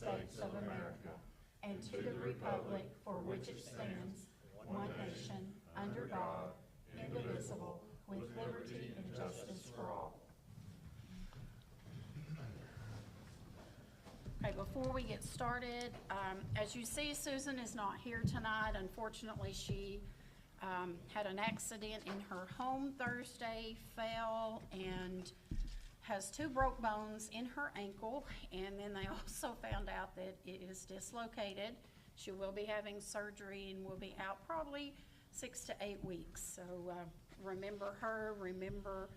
States of America and to the republic for which it stands, one nation, under God, indivisible, with liberty and justice for all. Okay, before we get started, as you see, Susan is not here tonight. Unfortunately, she had an accident in her home Thursday, fell, and has 2 broke bones in her ankle, and then they also found out that it is dislocated. She will be having surgery and will be out probably 6 to 8 weeks. So remember her, remember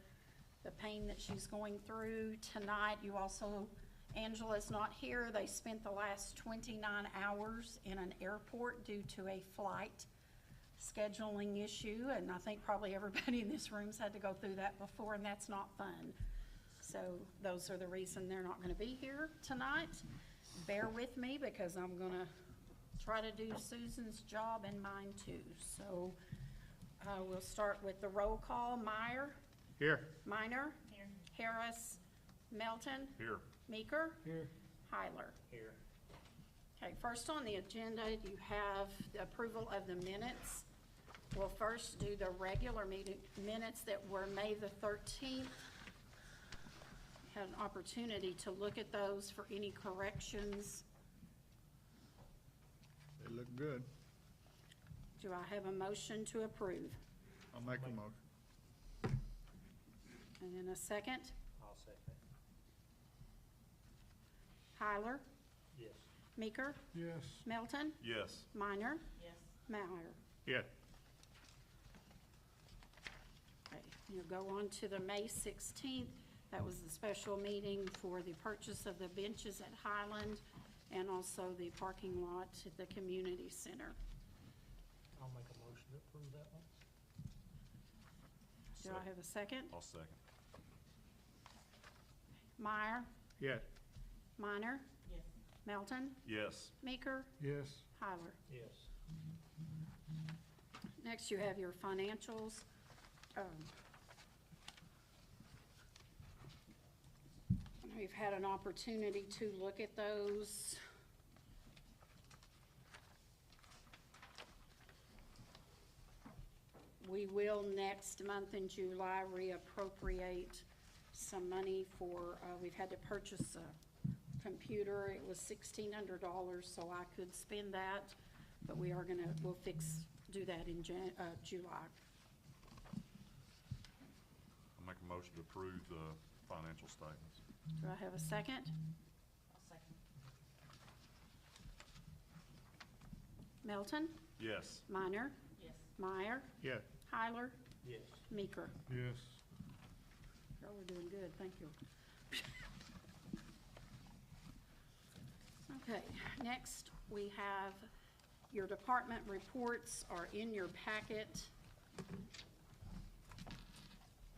the pain that she's going through tonight. You also, Angela's not here. They spent the last 29 hours in an airport due to a flight scheduling issue, and I think probably everybody in this room's had to go through that before, and that's not fun. So those are the reason they're not going to be here tonight. Bear with me because I'm going to try to do Susan's job and mine too. So we'll start with the roll call. Meyer? Here. Minor? Here. Harris? Melton? Here. Meeker? Here. Heiler? Here. Okay, first on the agenda, you have the approval of the minutes. We'll first do the regular meeting minutes that were May the 13th. Had an opportunity to look at those for any corrections. They look good. Do I have a motion to approve? I'll make a motion. And then a second? I'll second. Heiler? Yes. Meeker? Yes. Melton? Yes. Minor? Yes. Meyer? Yeah. Okay, you'll go on to the May 16th. That was the special meeting for the purchase of the benches at Highland and also the parking lot at the community center. I'll make a motion to approve that one. Do I have a second? I'll second. Meyer? Yeah. Minor? Yes. Melton? Yes. Meeker? Yes. Heiler? Yes. Next, you have your financials. We've had an opportunity to look at those. We will next month in July reappropriate some money for, we've had to purchase a computer. It was $1,600, so I could spend that, but we'll do that in July. I'll make a motion to approve the financial statements. Do I have a second? I'll second. Melton? Yes. Minor? Yes. Meyer? Yeah. Heiler? Yes. Meeker? Yes. Y'all are doing good, thank you. Okay, next we have your department reports are in your packet.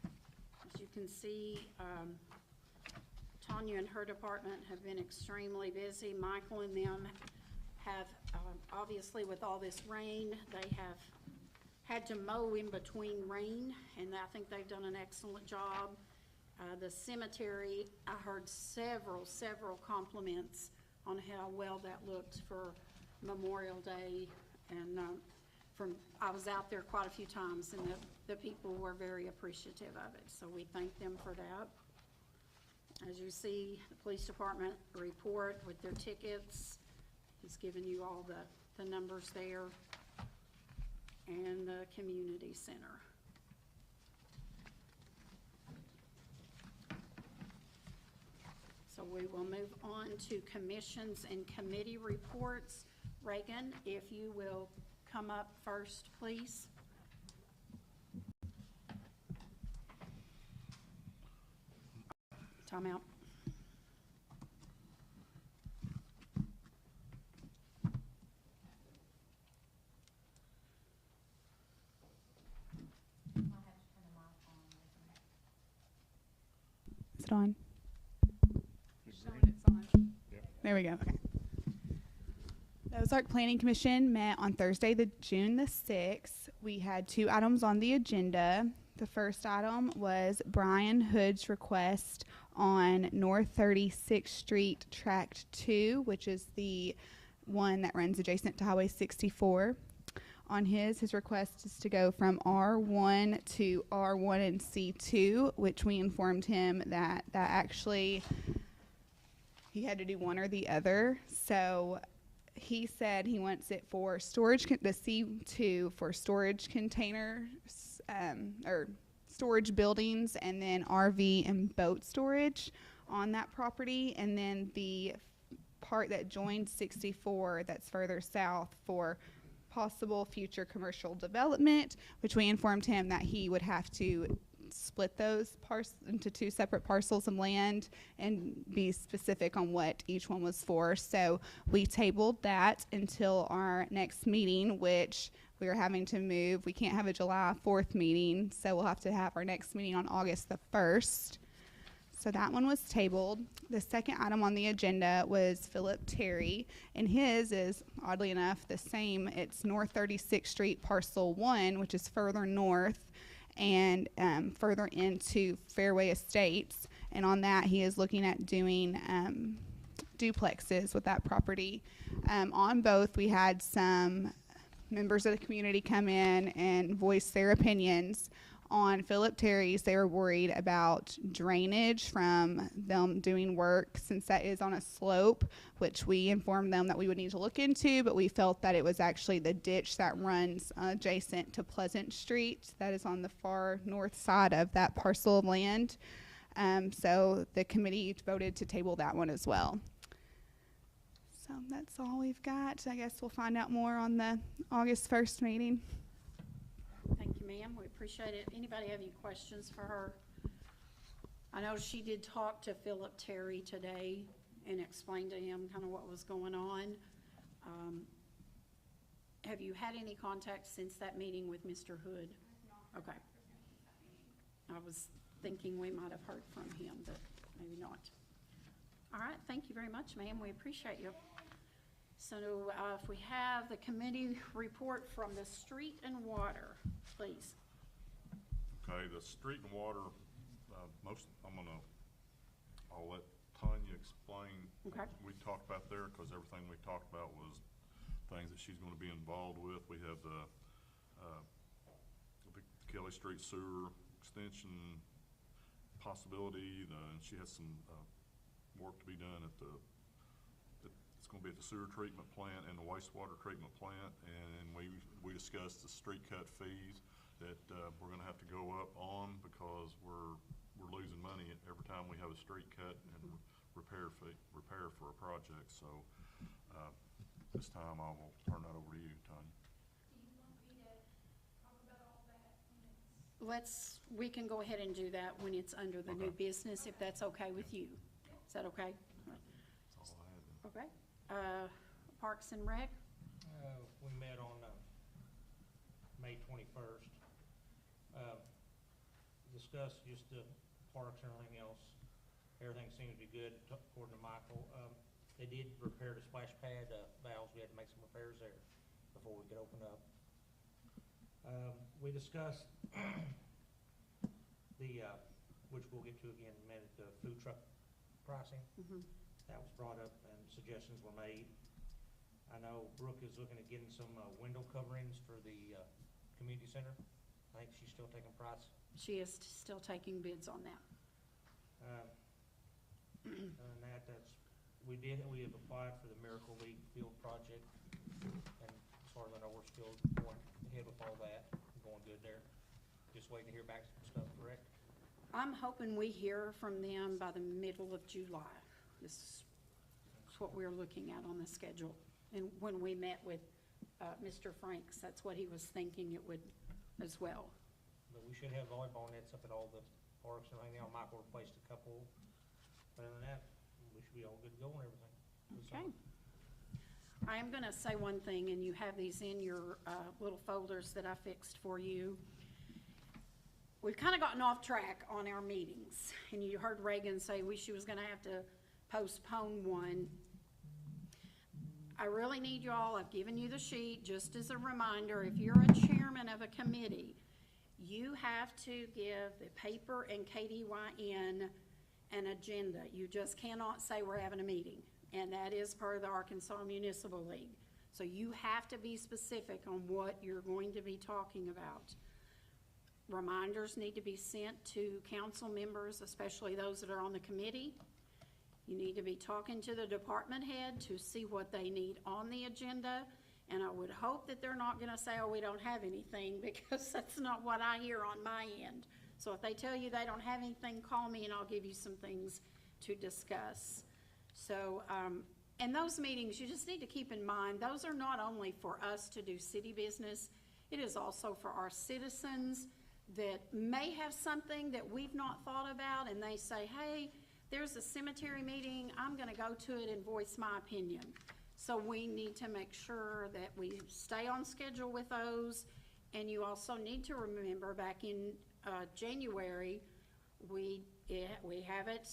As you can see, Tanya and her department have been extremely busy. Michael and them have, obviously with all this rain, they have had to mow in between rain, and I think they've done an excellent job. The cemetery, I heard several compliments on how well that looked for Memorial Day, and I was out there quite a few times, and the people were very appreciative of it, so we thank them for that. As you see, the police department report with their tickets, he's given you all the numbers there, and the community center. So we will move on to commissions and committee reports. Reagan, if you will come up first, please. Time out. Is it on? It's on. There we go. Okay. The Ozark Planning Commission met on Thursday, June the 6th. We had 2 items on the agenda. The first item was Brian Hood's request on North 36th Street, Tract 2, which is the one that runs adjacent to Highway 64. On his request is to go from R1 to R1 and C2, which we informed him that actually he had to do one or the other. So he said he wants it for storage, the C2 for storage containers, or storage buildings, and then RV and boat storage on that property. And then the part that joins 64 that's further south for possible future commercial development, which we informed him that he would have to split those into two separate parcels of land and be specific on what each one was for. So we tabled that until our next meeting, which we are having to move. We can't have a July 4th meeting, so we'll have to have our next meeting on August the 1st. So that one was tabled. The second item on the agenda was Philip Terry, and his is, oddly enough, the same. It's North 36th Street, Parcel 1, which is further north and further into Fairway Estates. And on that, he is looking at doing duplexes with that property. On both, we had some members of the community come in and voice their opinions. On Philip Terry's, they were worried about drainage from them doing work, since that is on a slope, which we informed them that we would need to look into, but we felt that it was actually the ditch that runs adjacent to Pleasant Street that is on the far north side of that parcel of land. So the committee voted to table that one as well. So that's all we've got. I guess we'll find out more on the August 1st meeting. Thank you, ma'am. We appreciate it. Anybody have any questions for her? I know she did talk to Philip Terry today and explain to him kind of what was going on. Have you had any contact since that meeting with Mr. Hood? Okay. I was thinking we might have heard from him, but maybe not. All right, thank you very much, ma'am. We appreciate you. So if we have the committee report from the street and water, please. Okay, the street and water, I'll let Tanya explain. Okay. We talked about there, because everything we talked about was things that she's gonna be involved with. We have the Kelly Street sewer extension possibility, and she has some work to be done at it's gonna be at the sewer treatment plant and the wastewater treatment plant, and we discussed the street cut fees that we're gonna have to go up on, because we're losing money every time we have a street cut and repair for a project. So this time I will turn that over to you, Tanya. Do you want me to talk about all that? We can go ahead and do that when it's under the new business, if that's okay with you. Is that okay? That's all I had then. Okay. Parks and Rec? We met on May 21st. Discussed just the parks and everything else. Everything seems to be good, according to Michael. They did repair the splash pad valves. We had to make some repairs there before we could open up. We discussed the, which we'll get to again in a minute, the food truck pricing. Mm-hmm. That was brought up and suggestions were made. I know Brooke is looking at getting some window coverings for the community center. I think she's still taking price. She is still taking bids on that. And we have applied for the Miracle League Field project, and as far as I know, we're still going ahead with all that, going good there. Just waiting to hear back some stuff, correct? I'm hoping we hear from them by the middle of July. This is what we're looking at on the schedule. And when we met with Mr. Franks, that's what he was thinking it would as well. But we should have volleyball nets up at all the parks and everything. Michael replaced a couple. Other than that, we should be all good to go and everything. Okay. I am gonna say one thing, and you have these in your little folders that I fixed for you. We've kind of gotten off track on our meetings, and you heard Reagan say she was gonna have to postpone one. I really need you all, I've given you the sheet, just as a reminder, if you're a chairman of a committee, you have to give the paper and KDYN an agenda. You just cannot say we're having a meeting, and that is per the Arkansas Municipal League. So you have to be specific on what you're going to be talking about. Reminders need to be sent to council members, especially those that are on the committee. You need to be talking to the department head to see what they need on the agenda. And I would hope that they're not gonna say, oh, we don't have anything, because that's not what I hear on my end. So if they tell you they don't have anything, call me and I'll give you some things to discuss. So, and those meetings, you just need to keep in mind, those are not only for us to do city business, it is also for our citizens that may have something that we've not thought about, and they say, hey, there's a cemetery meeting, I'm gonna go to it and voice my opinion. So we need to make sure that we stay on schedule with those. And you also need to remember, back in January, we have it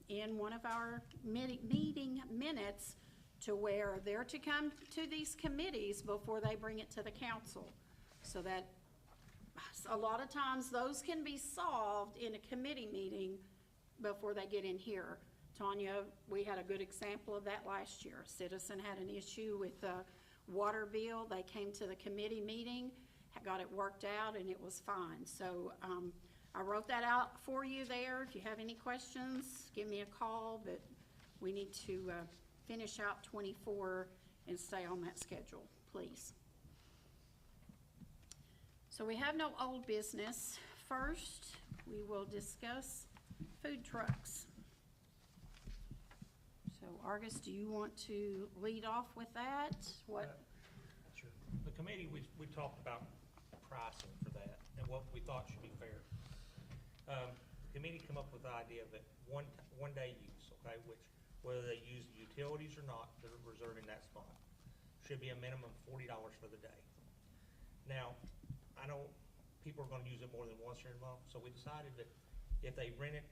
in one of our meeting minutes to where they're to come to these committees before they bring it to the council. So that a lot of times those can be solved in a committee meeting before they get in here. Tanya, we had a good example of that last year. A citizen had an issue with the water bill. They came to the committee meeting, got it worked out, and it was fine. So I wrote that out for you there. If you have any questions, give me a call, but we need to finish out 24 and stay on that schedule, please. So we have no old business. First, we will discuss food trucks. So Argus, do you want to lead off with that? What? Sure. The committee, we talked about pricing for that and what we thought should be fair. The committee come up with the idea that one day use, okay, which whether they use the utilities or not, they're reserving that spot. Should be a minimum $40 for the day. Now, I know people are gonna use it more than once during the month, so we decided that if they rent it,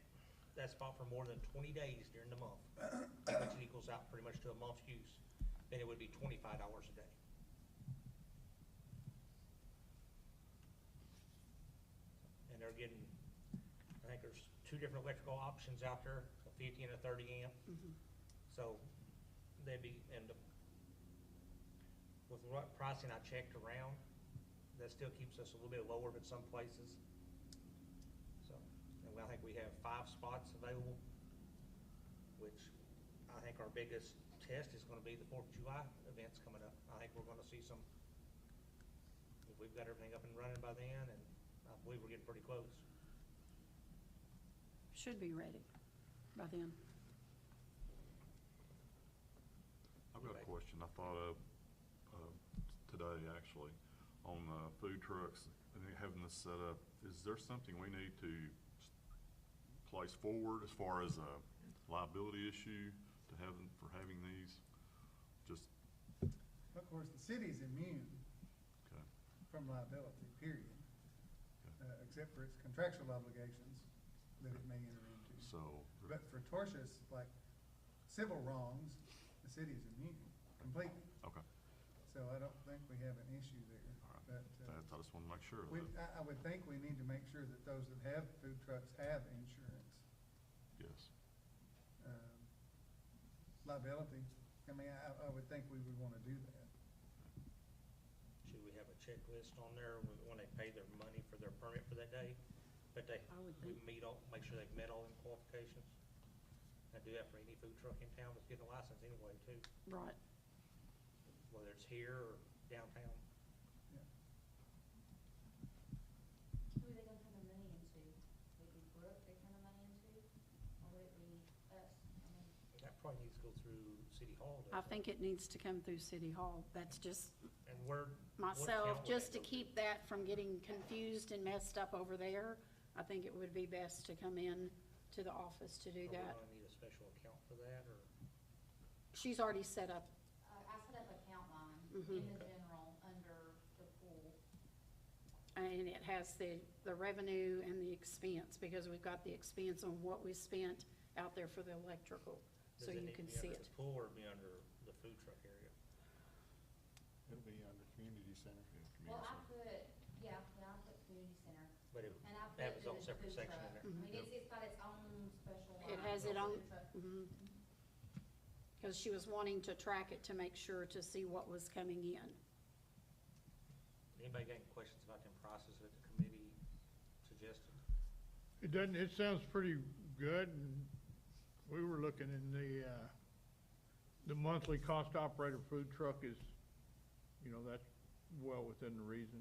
that spot for more than 20 days during the month, which equals out pretty much to a month's use, then it would be $25 a day. And they're getting, I think there's 2 different electrical options out there, a 50 and a 30 amp. So they'd be, and with what pricing I checked around, that still keeps us a little bit lower than some places. So, and I think we have 5 spots available, which I think our biggest test is gonna be the 4th of July events coming up. I think we're gonna see some, if we've got everything up and running by then, and I believe we're getting pretty close. Should be ready by then. I've got a question I thought of today, actually, on food trucks and having this set up. Is there something we need to place forward as far as a liability issue to for having these? Just Of course, the city's immune okay. from liability, period. Okay. Except for its contractual obligations that it may enter into. So, But for tortious, like civil wrongs, the city's immune completely. okay. So I don't think we have an issue there. All right. But I just want to make sure of we, that. I would think we need to make sure that those that have food trucks have insurance. Yes. Liability, I mean, I would think we would want to do that. Should we have a checklist on there when they pay their money for their permit for that day? But I would think. make sure they've met all the qualifications. I do that for any food truck in town that's getting a license anyway, too, Right. whether it's here or downtown. Who are they gonna turn their money into? Would it be Brooke they turn their money into, or would it be us? I mean, That probably needs to go through City Hall, doesn't I it? think it needs to come through City Hall. That's just And what myself, account would just to that go keep that from getting confused and messed up over there. I think it would be best to come in to the office to do Are we that. gonna need a special account for that, or? She's already set up. I set up account line Mhm. in the general, under the pool. And it has the revenue and the expense, because we've got the expense on what we spent out there for the electrical, so Does it you need to can be see under it. the pool or be under the food truck area? It'll be under community center. Well, I put community center, but it And I would have put its it own in the separate food section in truck. there. I mean, it's got its own special line. It has it on, Food truck. because she was wanting to track it to make sure to see what was coming in. Anybody got any questions about them prices that the committee suggested? It doesn't, it sounds pretty good, and we were looking in the monthly cost operator food truck is, you know, that's well within the reason.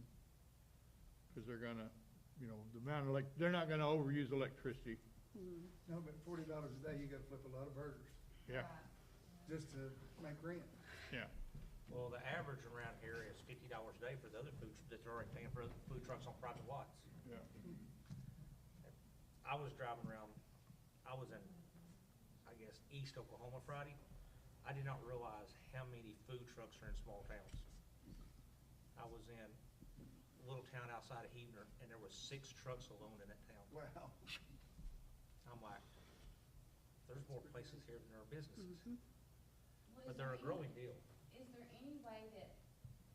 Cause they're gonna, you know, the amount of they're not gonna overuse electricity, No, but $40 a day, you gotta flip a lot of burgers yeah, Right. just to make rent. yeah. Well, the average around here is $50 a day for the other food, that they're already paying for other food trucks on private lots. Yeah. I was driving around, I was in, I guess, East Oklahoma Friday. I did not realize how many food trucks are in small towns. I was in a little town outside of Heavener, and there was 6 trucks alone in that town. Wow. I'm like, there's more places here than there are businesses. Mhm. Well, But is they're there a growing deal. Is there any way that,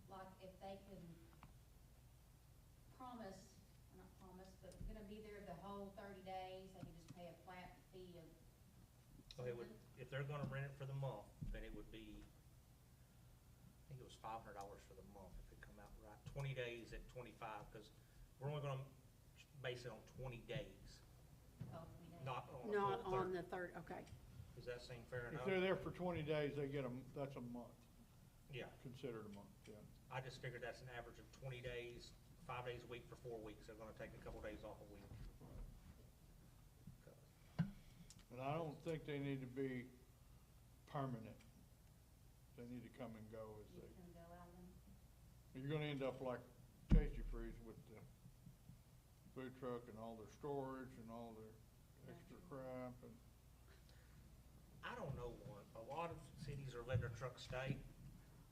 like, if they can promise, not promise, but gonna be there the whole 30 days, they can just pay a flat fee of So it would, something? if they're gonna rent it for the month, then it would be, I think it was $500 for the month if it come out right. 20 days at 25, because we're only gonna base it on 20 days, Oh, 20 days. not on a Not full on 30. the third, okay. Does that seem fair If enough? they're there for 20 days, they get that's a month, Yeah, considered a month, yeah. I just figured that's an average of 20 days, 5 days a week for 4 weeks. They're gonna take a couple days off a week. And I don't think they need to be permanent. They need to come and go as You they, can go out and, you're gonna end up like Tasty Freeze with the food truck and all their storage and all their extra crap and, I don't know one. A lot of cities are letting their trucks stay,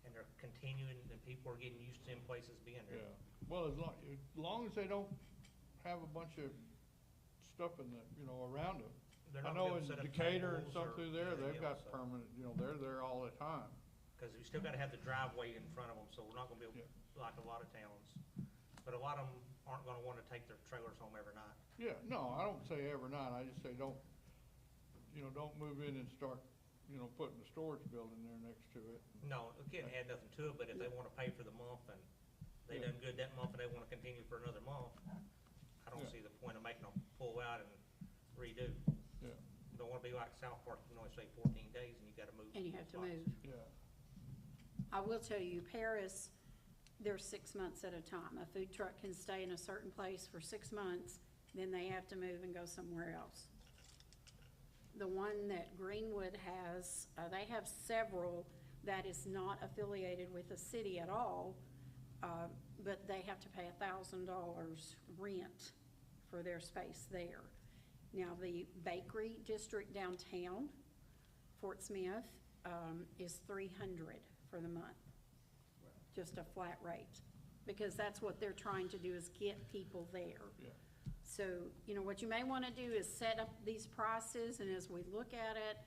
and they're continuing, and people are getting used to them places being there. yeah. Well, as long as they don't have a bunch of stuff in the, you know, around them. They're I not know gonna in set up Decatur and tables some or through there, anything they've got else, so. permanent, you know, they're there all the time. Because we still gotta have the driveway in front of them, so we're not gonna be able, Yeah. like a lot of towns. But a lot of them aren't gonna wanna take their trailers home every night. Yeah, no, I don't say every night, I just say don't, you know, don't move in and start, you know, putting a storage building there next to it. No, it can't add nothing to it, but if they wanna pay for the month and they Yeah. done good that month and they wanna continue for another month, I don't Yeah. see the point of making them pull out and redo. Yeah, You don't wanna be like South Park, you can only stay 14 days and you gotta move. And you have to spots. move. yeah, I will tell you, Paris, they're 6 months at a time. A food truck can stay in a certain place for 6 months, then they have to move and go somewhere else. The one that Greenwood has, they have several that is not affiliated with the city at all, but they have to pay $1,000 rent for their space there. Now, the bakery district downtown, Fort Smith, is $300 for the month, just a flat rate. Because that's what they're trying to do, is get people there. yeah. So, you know, what you may wanna do is set up these prices, and as we look at it,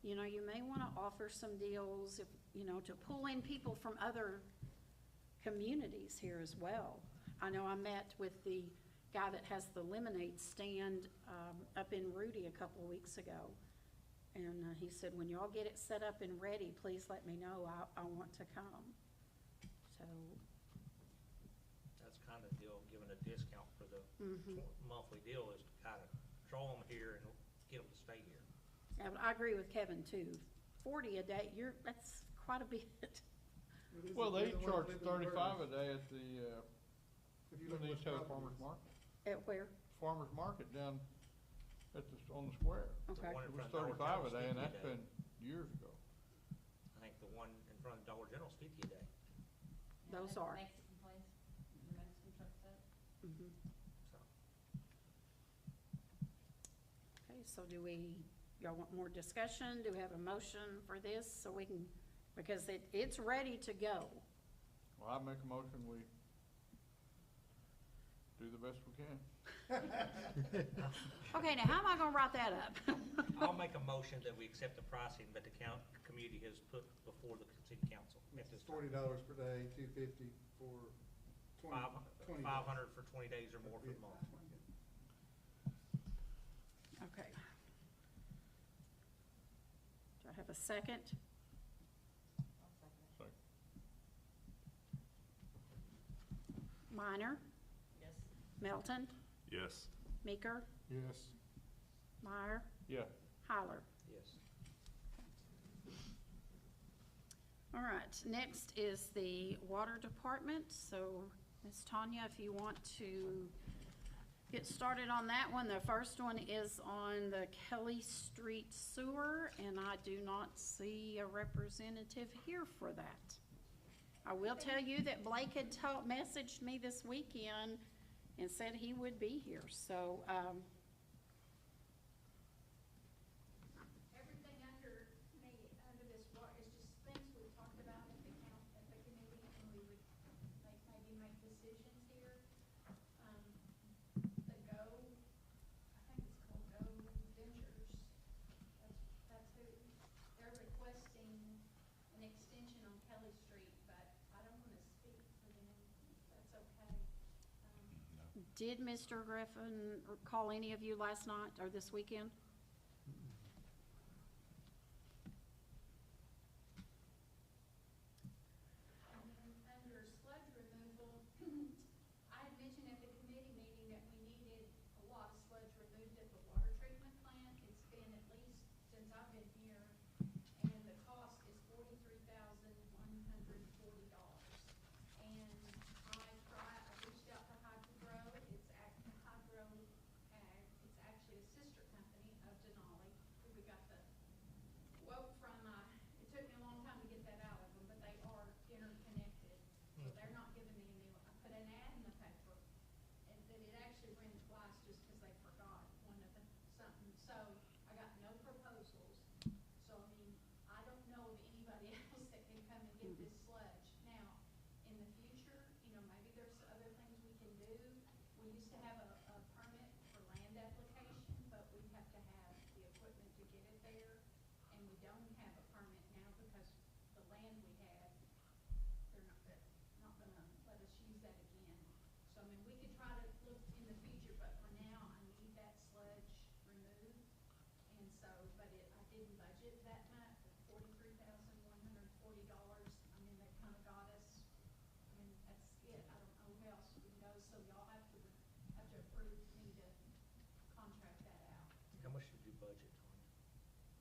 you know, you may wanna offer some deals, if, you know, to pull in people from other communities here as well. I know I met with the guy that has the lemonade stand, up in Rudy a couple of weeks ago. And, he said, when y'all get it set up and ready, please let me know, I want to come. So, That's kind of the deal, giving a discount for the mhm. monthly deal is to kind of draw them here and get them to stay here. Yeah, but I agree with Kevin too. 40 a day, that's quite a bit. Well, they They're the ones charge flipping the 35 a burgers. day at the, If you look the at East what's Hills Farmers properties. Market, At where? Farmers Market down at on the square. Okay. one It in was front of Dollar 35 a day, and General's that's 50 a been years ago. I think the one in front of Dollar General's 50 a day. now Those that's are. Mexican place, the Mexican truck stuff. Mhm. So, Okay, so y'all want more discussion? Do we have a motion for this so we can, because it's ready to go. Well, I make a motion, we do the best we can. Okay, now how am I gonna write that up? I'll make a motion that we accept the pricing that the community has put before the city council at this It's time. $40 per day, $250 for 20 500 for 20 days or more for the month. Okay. Do I have a second? Second. Minor, Yes. Melton, Yes. Meeker, Yes. Meyer, Yeah. Hyler. Yes. All right, next is the water department. So, Ms. Tanya, if you want to get started on that one. The first one is on the Kelly Street sewer, and I do not see a representative here for that. I will tell you that Blake had messaged me this weekend and said he would be here, so, Everything under me, under this water, is just things we talked about at the committee, and we would maybe make decisions here. The Go, I think it's called Go Ventures, that's who, they're requesting an extension on Kelly Street, but I don't wanna speak for them, if that's okay. did Mr. Griffin call any of you last night or this weekend? And then under sludge removal, I had mentioned at the committee meeting that we needed a lot of sludge removed at the water treatment plant. It's been at least since I've been here, and the cost is $43,140. And I reached out to Hydro, it's actually a sister company of Denali, who we got the quote from. It took me a long time to get that out of them, but they are interconnected, so they're not giving me a new one. I put an ad in the paper, and then it actually ran twice just because they forgot one of the, something. So I got no proposals. So, I mean, I don't know of anybody else that can come and get this sludge. Now, in the future, maybe there's other things we can do. We used to have a permit for land application, but we have to have the equipment to get it there. And we don't have a permit now because the land we had, they're not gonna let us use that again. So, I mean, we could try to look in the future, but for now, I need that sludge removed. And so, but I didn't budget that much, $43,140. I mean, they kinda got us, I mean, that's it. I don't know who else we can go, so y'all have to approve me to contract that out. How much did you budget, Tanya?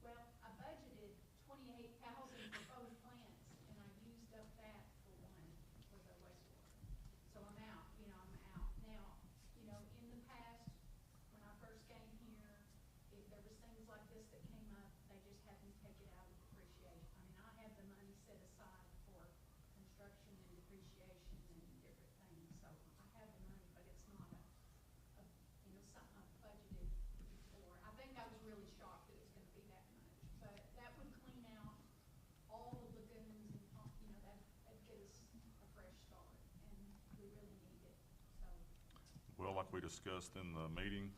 Well, I budgeted $28,000 for both plants, and I used up that for one, for the wastewater. So I'm out, I'm out. Now, in the past, when I first came here, if there was things like this that came up, they just had me take it out of depreciation. I mean, I have the money set aside for construction and depreciation and different things, so I have the money, but it's not something I've budgeted before. I think I was really shocked that it was gonna be that much, but that would clean out all the lagoons and, that'd get us a fresh start, and we really need it, so. Well, like we discussed in the meeting,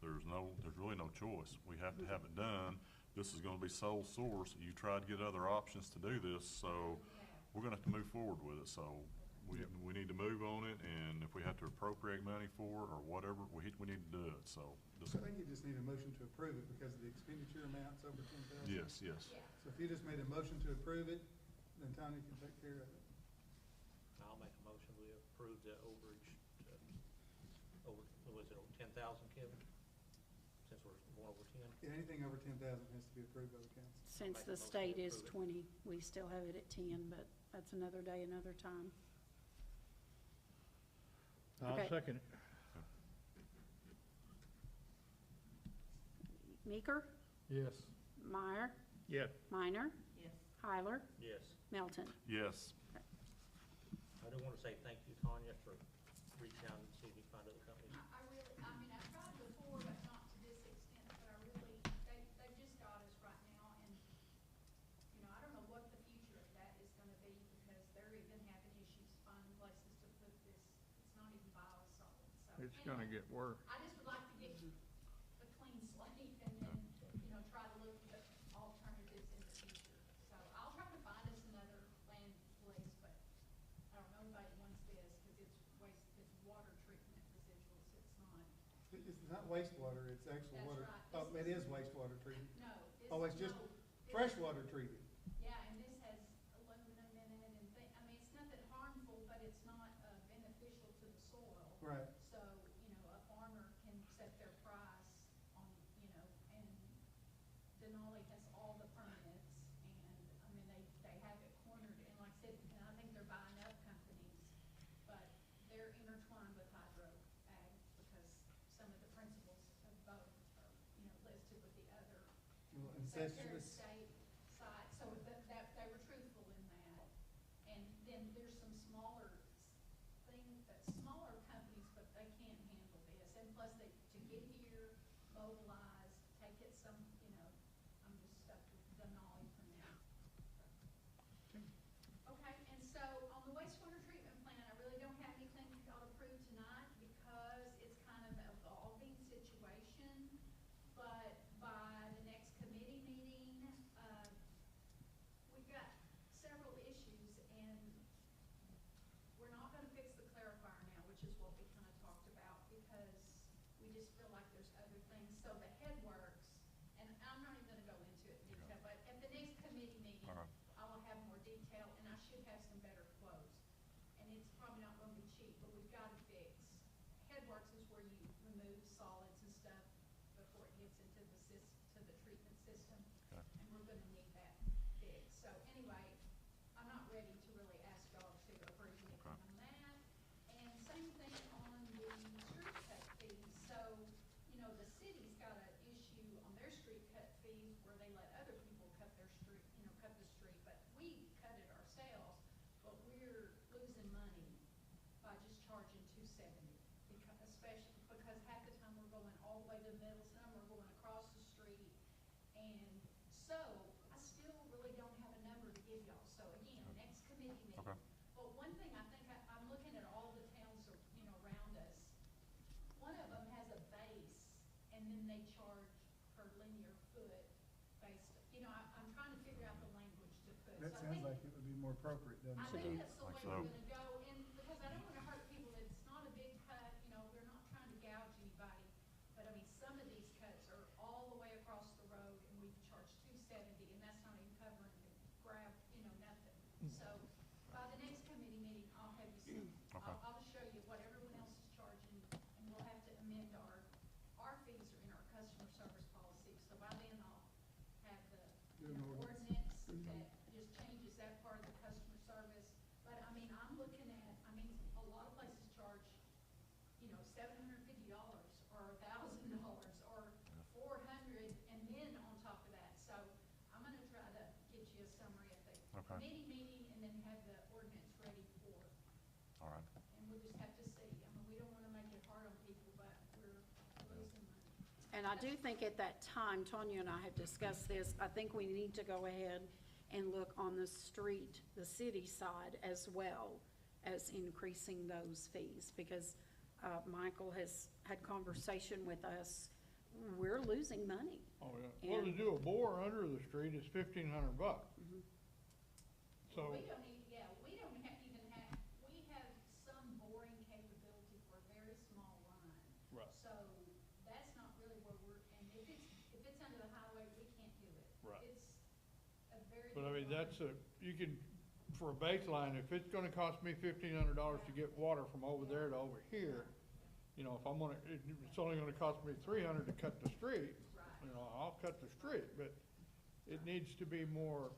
there's really no choice. We have to have it done. This is gonna be sole source. You tried to get other options to do this, so we're gonna have to move forward with it. So we need to move on it, and if we have to appropriate money for it or whatever, we need to do it, so. I think you just need a motion to approve it because the expenditure amount's over 10,000. Yes. Yeah. So if you just made a motion to approve it, then Tanya can take care of it. I'll make a motion, we approve the overage, was it over 10,000, Kevin? Since we're going over 10? Yeah, anything over 10,000 has to be approved by the council. Since Make a the motion state to is approve 20, we still have it at 10, but that's another day, another time. I'll Okay. second it. Meeker, Yes. Meyer, Yes. Minor, Yes. Hyler, Yes. Melton. Yes. I do want to say thank you, Tanya, for reaching out and see if you find other companies. I've tried before, but not to this extent, but they just got us right now, and, I don't know what the future of that is gonna be, because they're even having issues finding places to put this, it's not even biosolid, so. It's gonna anyway, get worse. I just would like to get a clean slate and then, try to look at alternatives in the future. So I'll try to find us another land place, but I don't know if anybody wants this, because it's waste it's not wastewater, it's actual That's water. right. Oh, it is wastewater treated. No, this. Oh, it's just no, this- freshwater treated. Yeah, and this has aluminum in it and I mean, it's nothing harmful, but it's not, beneficial to the soil. Right. So, a farmer can set their price on, and Denali has all the permits, and, I mean, they have it cornered, and like I said, and I think they're buying up companies, but they're intertwined with hydro ag, because some of the principles of both are, listed with the other Well, Secretary of incestuous. State side, so that, they were truthful in that. And then there's some smaller smaller companies, but they can't handle this, and plus to get here, mobilize, take it some, I'm just stuck with Denali for now. Okay, and so on the wastewater treatment plant, I really don't have anything for y'all to approve tonight because it's kind of an evolving situation. But by the next committee meeting, we've got several issues, and we're not gonna fix the clarifier now, which is what we kind of talked about, because we just feel like there's other things. So the headworks, and I'm not even gonna go into it in detail, but at the next committee meeting, All right. I will have more detail, and I should have some better quotes. And it's probably not gonna be cheap, but we've gotta fix. Headworks is where you remove solids and stuff before it gets into the treatment system. Okay. And we're gonna need that fixed. So anyway, I'm not ready to really ask y'all to approve anything Okay. on that. And same thing on the street cut fees. So, the city's got an issue on their street cut fees where they let other people cut their street, cut the street, but we cut it ourselves, but we're losing money by just charging $2.70. Especially because half the time we're going all the way to Middleton, we're going across the street. And so, I still really don't have a number to give y'all. So again, next committee meeting. Okay. But one thing I think, I'm looking at all the towns, around us. One of them has a base, and then they charge per linear foot based, I'm trying to figure out the language to put. That So I sounds think- like it would be more appropriate, doesn't I it? think that's the Like way so. we're gonna go, and because I don't wanna hurt people, it's not a big cut, we're not trying to gouge anybody. But I mean, some of these cuts are all the way across the road, and we've charged $2.70, and that's not even covering the nothing. So, by the next committee meeting, I'll have you see, Okay. I'll just show you what everyone else is charging, and we'll have to amend our fees are in our customer service policy, so by then I'll have the, Do an ordinance. ordinance that just changes that part of the customer service. But I mean, I'm looking at, a lot of places charge, $750 or $1,000 or $400, and then on top of that. So I'm gonna try to get you a summary at the Okay. committee meeting, and then have the ordinance ready for, All right. and we'll just have to see. I mean, we don't wanna make it hard on people, but we're losing money. And I do think at that time, Tanya and I had discussed this, I think we need to go ahead and look on the street, the city side as well as increasing those fees, because Michael has had conversation with us, we're losing money. Oh, yeah. Well, to And- do a bore under the street is $1,500. So, We don't even, we don't even have, we have some boring capability for a very small line. Right. So that's not really where and if it's under the highway, we can't do it. Right. It's a very. but I mean, big line. you can, for a baseline, if it's gonna cost me $1,500 to get water from over there to over here, if I'm gonna, it's only gonna cost me $300 to cut the street, Right. I'll cut the street, but it needs to be more,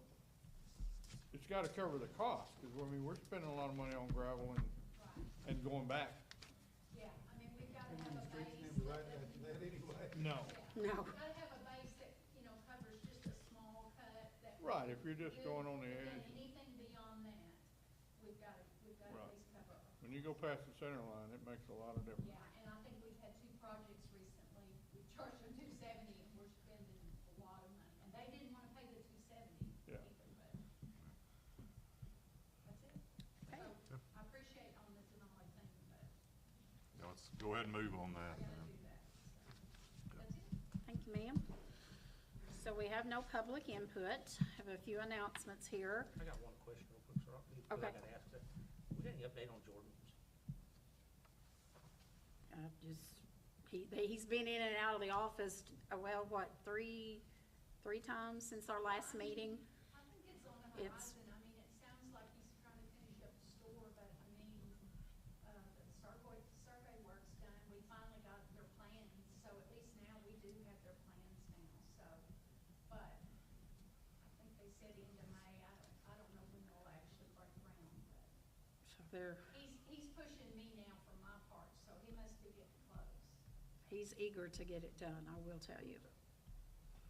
it's gotta cover the cost, cause we're spending a lot of money on gravel Right, and going back. yeah, we've gotta And have the a streets base. never right after that anyway. No. Yeah. No. We've gotta have a base that, covers just a small cut that. Right, if you're just Good, going on the and then edge. anything beyond that, we've gotta at Right. least cover. When you go past the center line, it makes a lot of difference. Yeah, and I think we've had 2 projects recently, we charged them $2.70, and we're spending a lot of money, and they didn't wanna pay the $2.70 Yeah. either, but that's it. Okay. So, I appreciate on the Denali thing, but Yeah, let's go ahead and move on I that. gotta do that, so, that's it. Thank you, ma'am. So we have no public input. Have a few announcements here. I got one question real quick, sir. I Okay. gotta ask that. We got any update on Jordan's? Just, He's been in and out of the office, well, what, three times since our last meeting? I think it's on the It's- horizon. I mean, it sounds like he's trying to finish up the store, but I mean, the survey work's done. We finally got their plans, so at least now we do have their plans now, so. But I think they said into May. I don't know when they'll actually break ground, but So they're, he's pushing me now for my part, so he must be getting close. he's eager to get it done, I will tell you.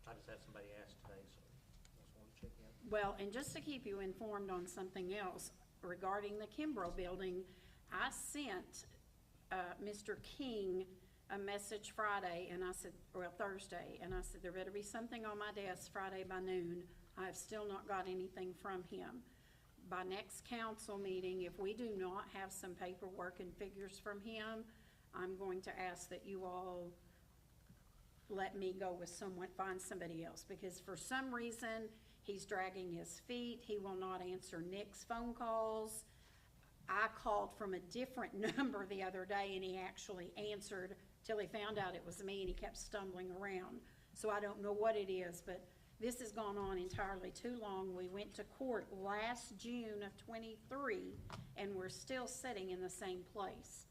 I just had somebody ask today, so just wanted to check in. Well, and just to keep you informed on something else regarding the Kimbrough building, I sent, Mr. King a message Friday, and I said, well, Thursday, and I said, there better be something on my desk Friday by noon. I have still not got anything from him. By next council meeting, if we do not have some paperwork and figures from him, I'm going to ask that you all let me go with someone, find somebody else, because for some reason, he's dragging his feet. He will not answer Nick's phone calls. I called from a different number the other day, and he actually answered till he found out it was me, and he kept stumbling around. So I don't know what it is, but this has gone on entirely too long. We went to court last June of '23, and we're still sitting in the same place.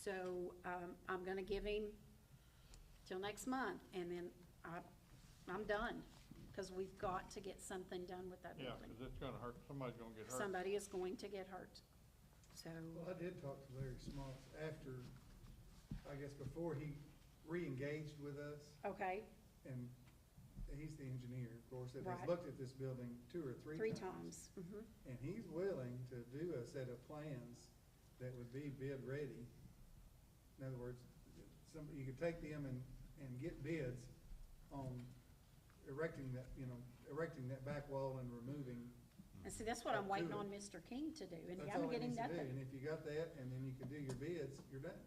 So, I'm gonna give him till next month, and then I'm done, because we've got to get something done with that Yeah, building. 'cause it's gonna hurt, somebody's gonna get hurt. Somebody is going to get hurt, so, Well, I did talk to Larry Smalls after, I guess before he re-engaged with us, okay, and he's the engineer, of course, that Right. has looked at this building 2 or 3 3 times. times, mhm. And he's willing to do a set of plans that would be bid ready. In other words, you could take them and get bids on erecting that back wall and removing. And see, that's what I'm Up to waiting it. on Mr. King to do, and That's I'm all he getting needs to do. nothing. And if you got that, and then you can do your bids, you're done.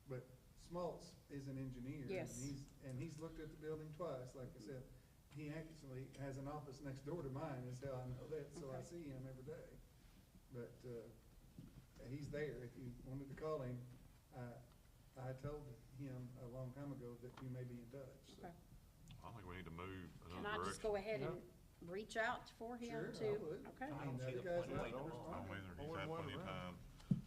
But Smaltz is an engineer. Yes. And he's looked at the building twice, like I said. He actually has an office next door to mine, is how I know that, so I Okay. see him every day. But, he's there. If you wanted to call him, I told him a long time ago that you may be in touch, so. Okay. I think we need to move Can another I direction. just go ahead and reach out for him Sure, to? I would. Okay. I I mean, don't the see other the guys point of have waiting to on respond. I don't either. Well, He's had we're plenty of around. time.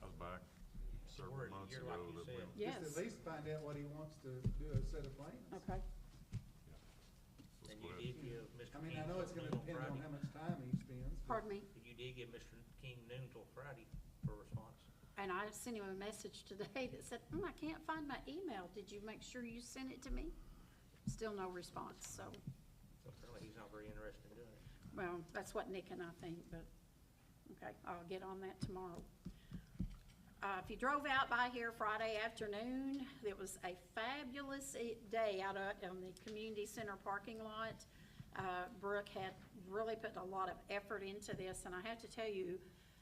I was back We're several in a months year, ago like you that said. we. Yes. Just at least find out what he wants to do a set of plans. Okay, Let's And go you ahead. did give Mr. I mean, King I know it's till gonna noon on depend on Friday. how much time he spends. but- pardon me, But you did give Mr. King noon till Friday for a response. and I sent him a message today that said, I can't find my email, did you make sure you sent it to me? Still no response, so, So apparently he's not very interested in doing it. well, that's what Nick and I think, but, okay, I'll get on that tomorrow. If you drove out by here Friday afternoon, it was a fabulous day out on the community center parking lot. Brooke had really put a lot of effort into this, and I have to tell you,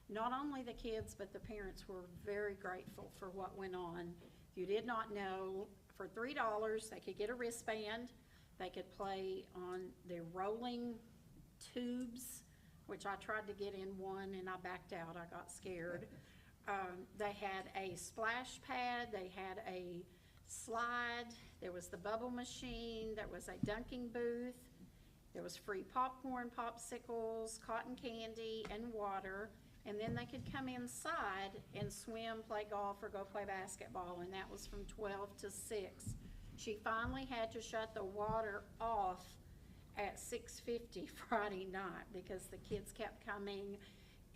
not only the kids, but the parents were very grateful for what went on. If you did not know, for $3, they could get a wristband, they could play on the rolling tubes, which I tried to get in one and I backed out, I got scared. They had a splash pad, they had a slide, there was the bubble machine, there was a dunking booth, there was free popcorn, popsicles, cotton candy, and water. And then they could come inside and swim, play golf, or go play basketball, and that was from 12 to 6. She finally had to shut the water off at 6:50 Friday night because the kids kept coming.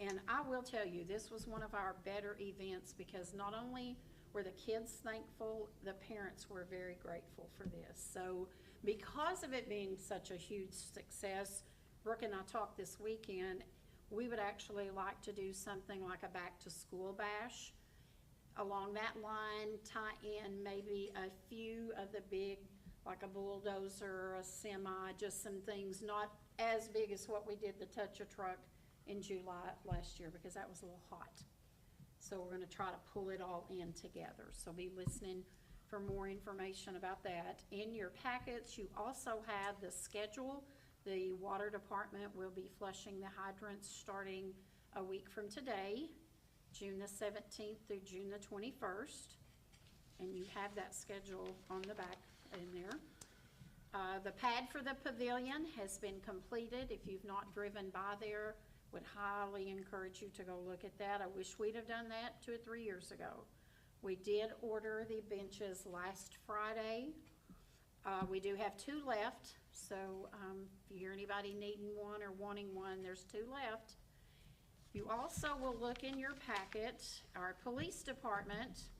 And I will tell you, this was one of our better events because not only were the kids thankful, the parents were very grateful for this. So because of it being such a huge success, Brooke and I talked this weekend, we would actually like to do something like a back-to-school bash. Along that line, tie in maybe a few of the big, like a bulldozer, a semi, just some things not as big as what we did the Touch-A-Truck in July last year, because that was a little hot. So we're gonna try to pull it all in together. So be listening for more information about that. In your packets, you also have the schedule. The water department will be flushing the hydrants starting a week from today, June the 17th through June the 21st. and you have that schedule on the back in there. The pad for the pavilion has been completed. If you've not driven by there, would highly encourage you to go look at that. I wish we'd have done that 2 or 3 years ago. We did order the benches last Friday. We do have 2 left, so if you hear anybody needing one or wanting one, there's 2 left. You also will look in your packet, our police department.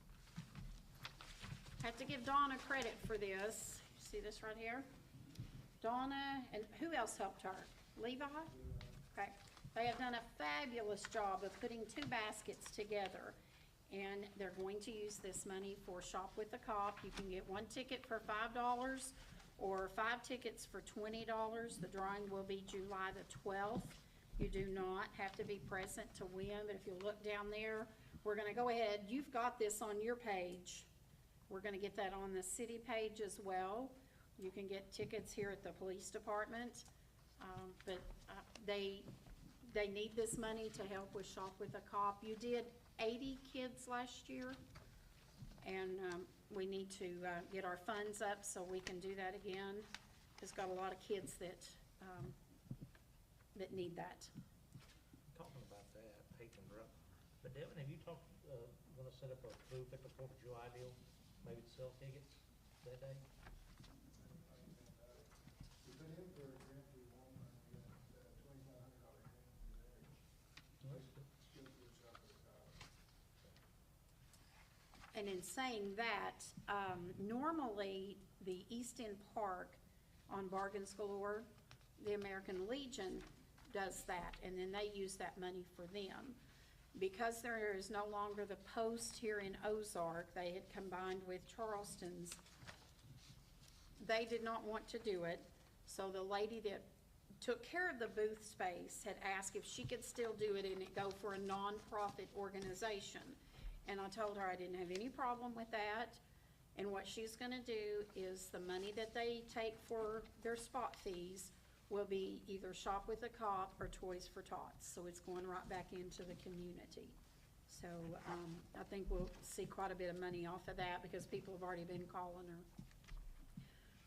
Have to give Donna credit for this. See this right here? Donna, and who else helped her? Levi? Okay. They have done a fabulous job of putting 2 baskets together. And they're going to use this money for Shop with the Cop. You can get 1 ticket for $5 or 5 tickets for $20. The drawing will be July the 12th. You do not have to be present to win, but if you look down there, we're gonna go ahead. You've got this on your page. We're gonna get that on the city page as well. You can get tickets here at the police department. But they need this money to help with Shop with a Cop. You did 80 kids last year, and we need to get our funds up so we can do that again. It's got a lot of kids that need that. Talking about that, hate to interrupt, but Devin, have you talked, gonna set up a booth at the 4th of July deal, maybe to sell tickets that day? We've been in for a grant we won, we got $2,500 grant from there. And in saying that, normally the East End Park on Bargains Galore, the American Legion does that, and then they use that money for them. Because there is no longer the post here in Ozark, they had combined with Charleston's. They did not want to do it, so the lady that took care of the booth space had asked if she could still do it and it go for a nonprofit organization. And I told her I didn't have any problem with that. And what she's gonna do is the money that they take for their spot fees will be either Shop with a Cop or Toys for Tots. So it's going right back into the community. So, I think we'll see quite a bit of money off of that because people have already been calling her.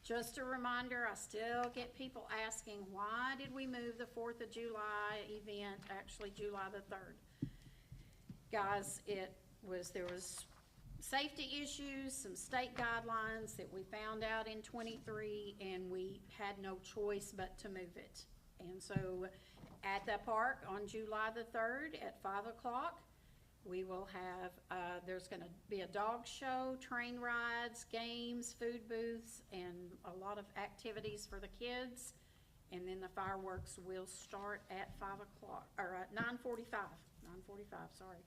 Just a reminder, I still get people asking, why did we move the 4th of July event, actually July the 3rd? Guys, there was safety issues, some state guidelines that we found out in '23, and we had no choice but to move it. And so at the park on July the 3rd at 5 o'clock, we will have, there's gonna be a dog show, train rides, games, food booths, and a lot of activities for the kids. And then the fireworks will start at 5 o'clock, or at 9:45, sorry.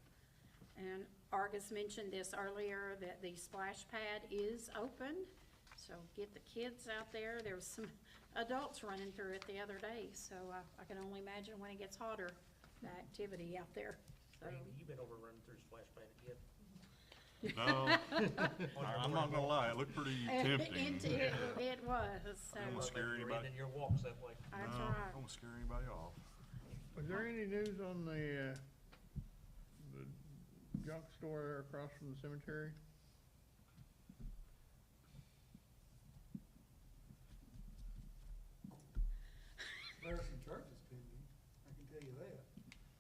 And Argus mentioned this earlier, that the splash pad is open, so get the kids out there. There was some adults running through it the other day, so I can only imagine when it gets hotter, the activity out there. So. Randy, you been over running through Splash Pad again? No, I'm not gonna lie, it looked pretty tempting. It was, so. I'm gonna scare anybody. In your walks that way. That's No, right. I'm gonna scare anybody off. Was there any news on the junk store there across from the cemetery? There are some charges pending, I can tell you that.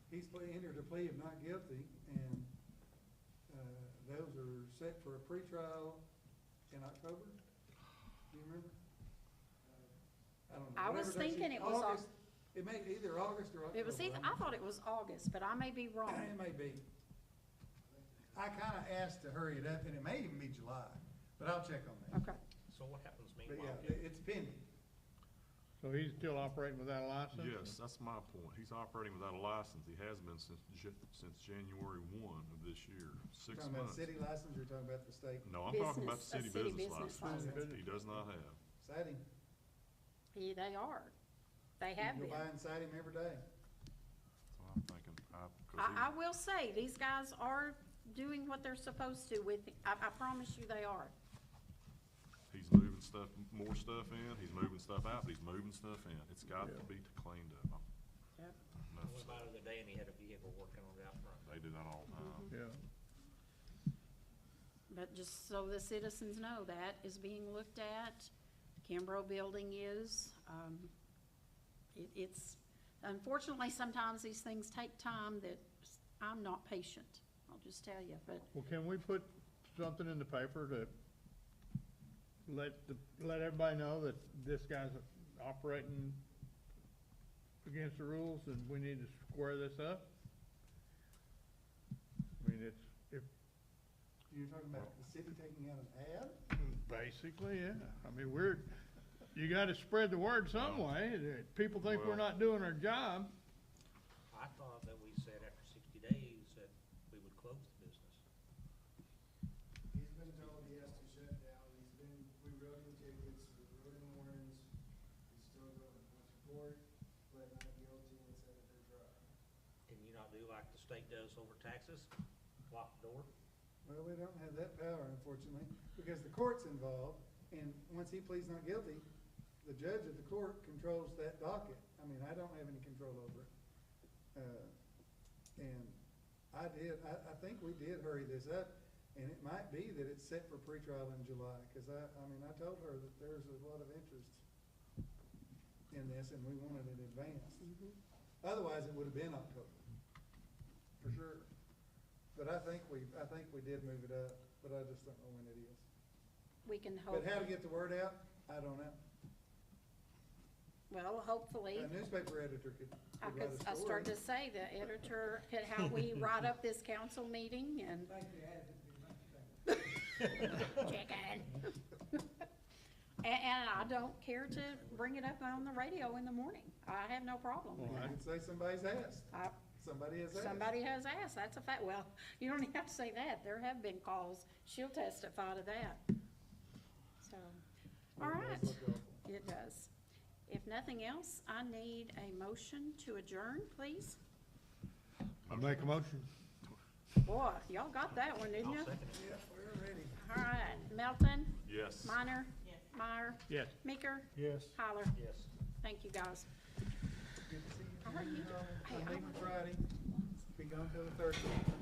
He's entered a plea of not guilty, and those are set for a pretrial in October. Do you remember? I don't know. I was Whatever date thinking she- it was August. It may be either August or October. It was either, I thought it was August, but I may be wrong. It may be. I kinda asked to hurry it up, and it may even be July, but I'll check on that. Okay. So what happens But meanwhile? yeah, it's pending. So he's still operating without a license? Yes, that's my point. He's operating without a license. He has been since January 1 of this year, 6 Talking about months. city license, or talking about the state? No, I'm talking about the Business, a city city business business license. license. He does not have. Cite him. They are. They You have can been. go by and cite him every day. So I'm thinking, 'cause I will say, these guys are doing what they're supposed to with, I promise you they are. he's moving stuff, more stuff in, he's moving stuff out, but he's moving stuff in. It's got to Yeah. be cleaned up. Yep. I went by the other day and he had a vehicle working on it out front. They do that all the time. Yeah. but just so the citizens know, that is being looked at. Kimbrough Building is, it's, unfortunately, sometimes these things take time that I'm not patient, I'll just tell you, but Well, can we put something in the paper to let everybody know that this guy's operating against the rules and we need to square this up? I mean, if, You're talking about the city taking out an ad? basically, yeah. I mean, you gotta spread the word some way. People think we're not doing our job. I thought that we said after 60 days that we would close the business. He's been told he has to shut down, we wrote him tickets, we wrote him warrants, he's still going, went to court, pled not guilty, and set it for trial. Can you not do like the state does over taxes? Lock the door? Well, we don't have that power, unfortunately, because the court's involved, and once he pleads not guilty, the judge of the court controls that docket. I mean, I don't have any control over it. And I think we did hurry this up, and it might be that it's set for pretrial in July, because I told her that there's a lot of interest in this, and we wanted it advanced. Otherwise, it would have been October, for sure. But I think we did move it up, but I just don't know when it is. we can hope. But how to get the word out, I don't know. Well, hopefully, A newspaper editor could write a I story. started to say, the editor, how we write up this council meeting and. Chicken. And I don't care to bring it up on the radio in the morning. I have no problem with You that. could say somebody's asked. I- Somebody has asked. Somebody has asked, that's a fact. Well, you don't even have to say that. There have been calls. She'll testify to that. So, all It does right. look awful. It does. If nothing else, I need a motion to adjourn, please. I make a motion. Boy, y'all got that one, didn't I'll you? second it. Yeah, we're ready. All right, Melton, Yes. Minor, Meyer, Yes. Meeker, Yes. Holler. Yes. Thank you, guys. Good to see you. All right, you- I'm hey, leaving Friday. Be gone till the 13th.